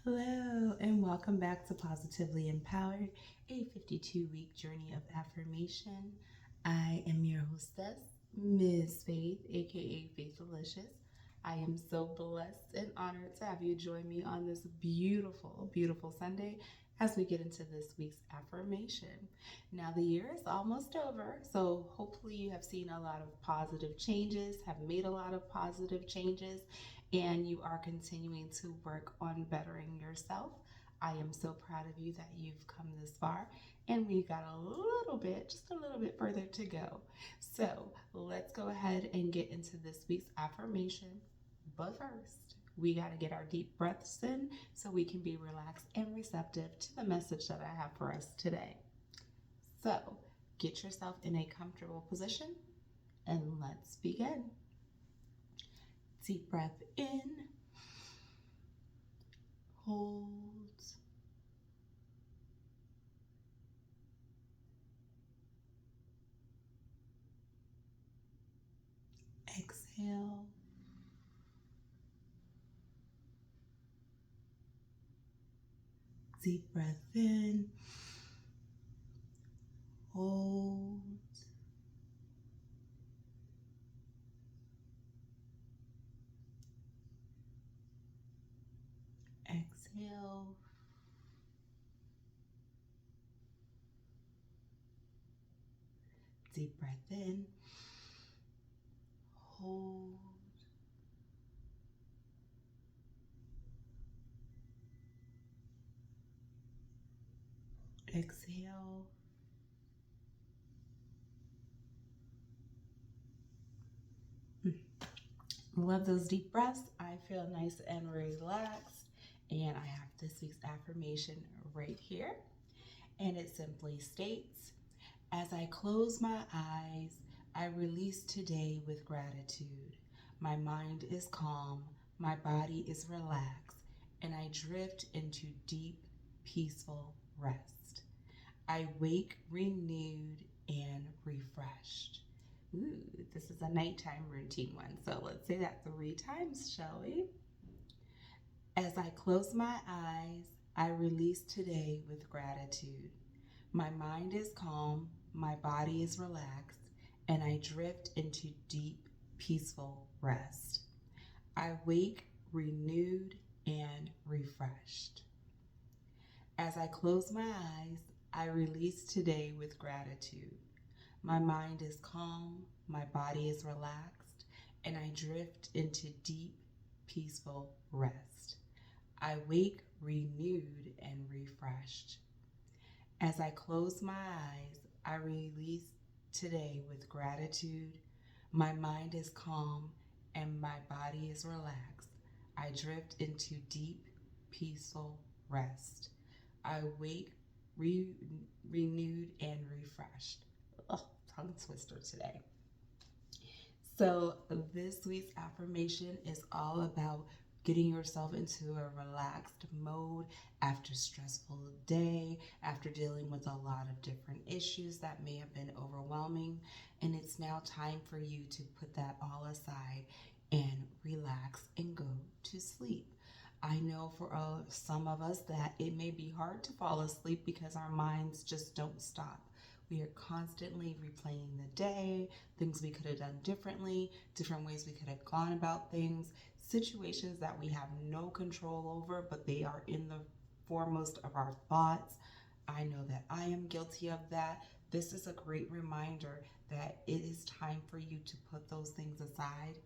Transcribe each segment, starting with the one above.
Hello, and welcome back to Positively Empowered, a 52-week journey of affirmation. I am your hostess, Ms. Faith, aka Faithlicious. I am so blessed and honored to have you join me on this beautiful, beautiful Sunday as we get into this week's affirmation. Now, the year is almost over, so hopefully, you have seen a lot of positive changes, have made a lot of positive changes, and you are continuing to work on bettering yourself. I am so proud of you that you've come this far, and we got a little bit, just a little bit further to go. So let's go ahead and get into this week's affirmation. But first, we got to get our deep breaths in so we can be relaxed and receptive to the message that I have for us today. So get yourself in a comfortable position and let's begin. Deep breath in, hold, exhale, deep breath in, hold, exhale, deep breath in, hold, exhale. Love those deep breaths. I feel nice and relaxed. And I have this week's affirmation right here. And it simply states, as I close my eyes, I release today with gratitude. My mind is calm, my body is relaxed, and I drift into deep, peaceful rest. I wake renewed and refreshed. Ooh, this is a nighttime routine one, so let's say that 3 times, shall we? As I close my eyes, I release today with gratitude. My mind is calm, my body is relaxed, and I drift into deep, peaceful rest. I wake renewed and refreshed. As I close my eyes, I release today with gratitude. My mind is calm, my body is relaxed, and I drift into deep, peaceful rest. I wake renewed and refreshed. As I close my eyes, I release today with gratitude. My mind is calm and my body is relaxed. I drift into deep, peaceful rest. I wake renewed and refreshed. Oh, tongue twister today. So, this week's affirmation is all about getting yourself into a relaxed mode after a stressful day, after dealing with a lot of different issues that may have been overwhelming. And it's now time for you to put that all aside and relax and go to sleep. I know for some of us that it may be hard to fall asleep because our minds just don't stop. We are constantly replaying the day, things we could have done differently, different ways we could have gone about things, situations that we have no control over, but they are in the foremost of our thoughts. I know that I am guilty of that. This is a great reminder that it is time for you to put those things aside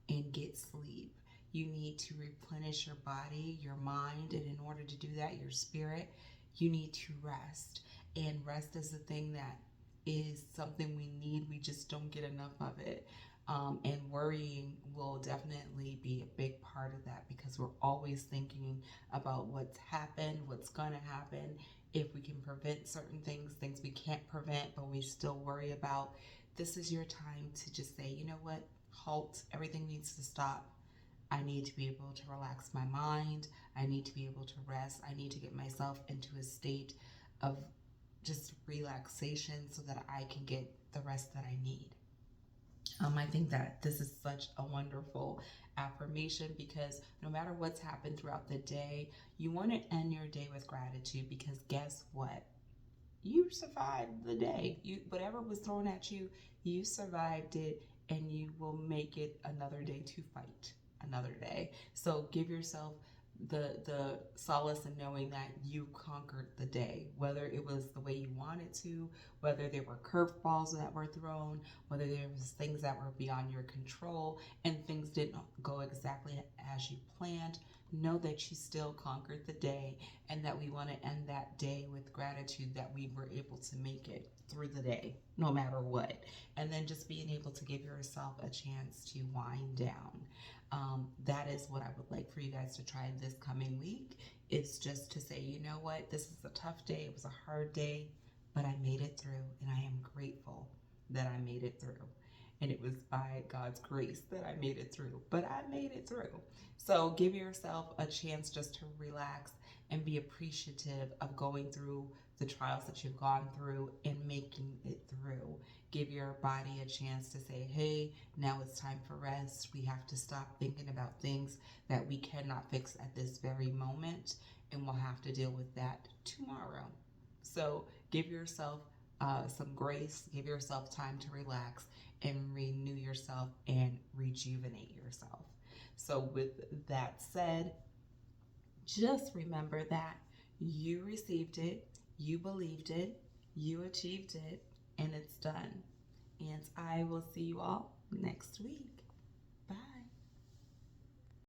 and get sleep. You need to replenish your body, your mind, and in order to do that, your spirit, you need to rest. And rest is the thing that is something we need. We just don't get enough of it. And worrying will definitely be a big part of that because we're always thinking about what's happened, what's going to happen, if we can prevent certain things, things we can't prevent, but we still worry about. This is your time to just say, you know what, halt, everything needs to stop. I need to be able to relax my mind. I need to be able to rest. I need to get myself into a state of just relaxation so that I can get the rest that I need. I think that this is such a wonderful affirmation because no matter what's happened throughout the day, you want to end your day with gratitude because guess what? You survived the day. You whatever was thrown at you, you survived it and you will make it another day to fight another day. So give yourself the solace in knowing that you conquered the day, whether it was the way you wanted to, whether there were curveballs that were thrown, whether there was things that were beyond your control and things didn't go exactly as you planned. Know that you still conquered the day and that we want to end that day with gratitude that we were able to make it through the day, no matter what. And then just being able to give yourself a chance to wind down. That is what I would like for you guys to try this coming week. It's just to say, you know what, this is a tough day. It was a hard day, but I made it through, and I am grateful that I made it through. And it was by God's grace that I made it through, but I made it through. So give yourself a chance just to relax and be appreciative of going through the trials that you've gone through and making it through. Give your body a chance to say, hey, now it's time for rest. We have to stop thinking about things that we cannot fix at this very moment, and we'll have to deal with that tomorrow. So give yourself some grace, give yourself time to relax and renew yourself and rejuvenate yourself. So, with that said, just remember that you received it, you believed it, you achieved it, and it's done. And I will see you all next week.